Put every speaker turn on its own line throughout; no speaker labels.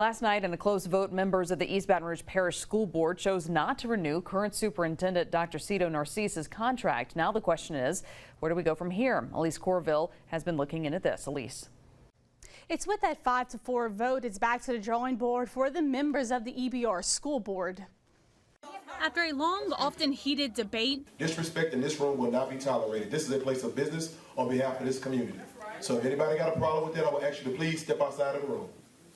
Last night in a closed vote, members of the East Baton Rouge Parish School Board chose not to renew current Superintendent Dr. Sito Narcisse's contract. Now the question is, where do we go from here? Elise Corville has been looking into this. Elise.
It's with that 5-4 vote, it's back to the drawing board for the members of the EBR School Board.
After a long, often heated debate,
disrespect in this room will not be tolerated. This is a place of business on behalf of this community. So if anybody got a problem with that, I will ask you to please step outside of the room.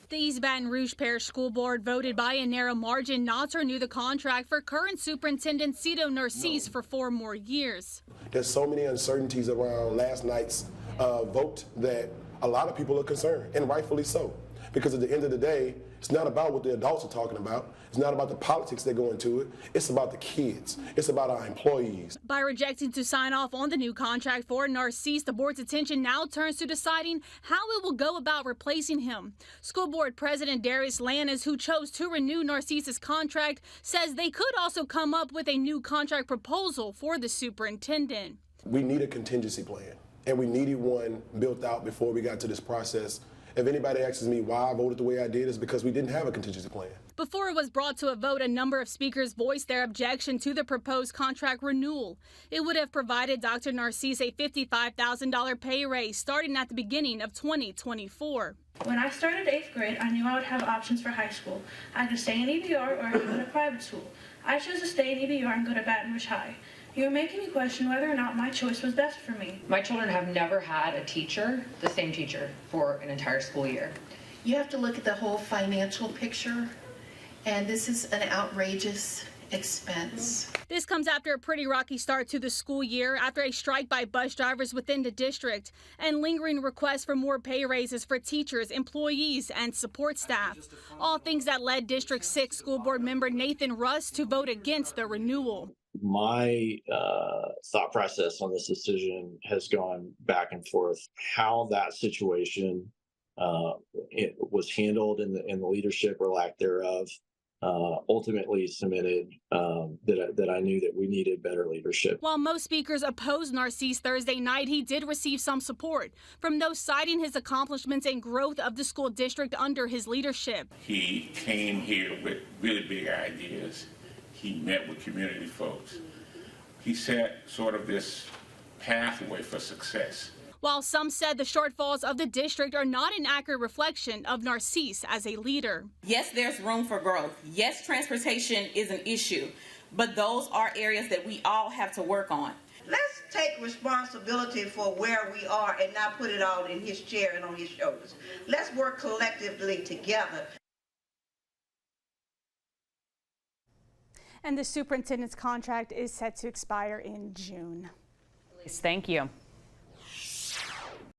The East Baton Rouge Parish School Board voted by a narrow margin not to renew the contract for current Superintendent Sito Narcisse for 4 more years.
There's so many uncertainties around last night's vote that a lot of people are concerned, and rightfully so. Because at the end of the day, it's not about what the adults are talking about. It's not about the politics that go into it. It's about the kids. It's about our employees.
By rejecting to sign off on the new contract for Narcisse, the board's attention now turns to deciding how it will go about replacing him. School Board President Darius Lannis, who chose to renew Narcisse's contract, says they could also come up with a new contract proposal for the superintendent.
We need a contingency plan, and we needed one built out before we got to this process. If anybody asks me why I voted the way I did, it's because we didn't have a contingency plan.
Before it was brought to a vote, a number of speakers voiced their objection to the proposed contract renewal. It would have provided Dr. Narcisse a $55,000 pay raise starting at the beginning of 2024.
When I started 8th grade, I knew I would have options for high school. I could stay in EBR or I could go to private school. I chose to stay in EBR and go to Baton Rouge High. You're making me question whether or not my choice was best for me.
My children have never had a teacher, the same teacher, for an entire school year.
You have to look at the whole financial picture, and this is an outrageous expense.
This comes after a pretty rocky start to the school year after a strike by bus drivers within the district and lingering requests for more pay raises for teachers, employees, and support staff. All things that led District 6 School Board member Nathan Russ to vote against the renewal.
My thought process on this decision has gone back and forth. How that situation it was handled in the leadership or lack thereof ultimately cemented that I knew that we needed better leadership.
While most speakers opposed Narcisse Thursday night, he did receive some support from those citing his accomplishments and growth of the school district under his leadership.
He came here with really big ideas. He met with community folks. He set sort of this pathway for success.
While some said the shortfalls of the district are not an accurate reflection of Narcisse as a leader.
Yes, there's room for growth. Yes, transportation is an issue, but those are areas that we all have to work on.
Let's take responsibility for where we are and not put it all in his chair and on his shoulders. Let's work collectively together.
And the superintendent's contract is set to expire in June.
Thank you.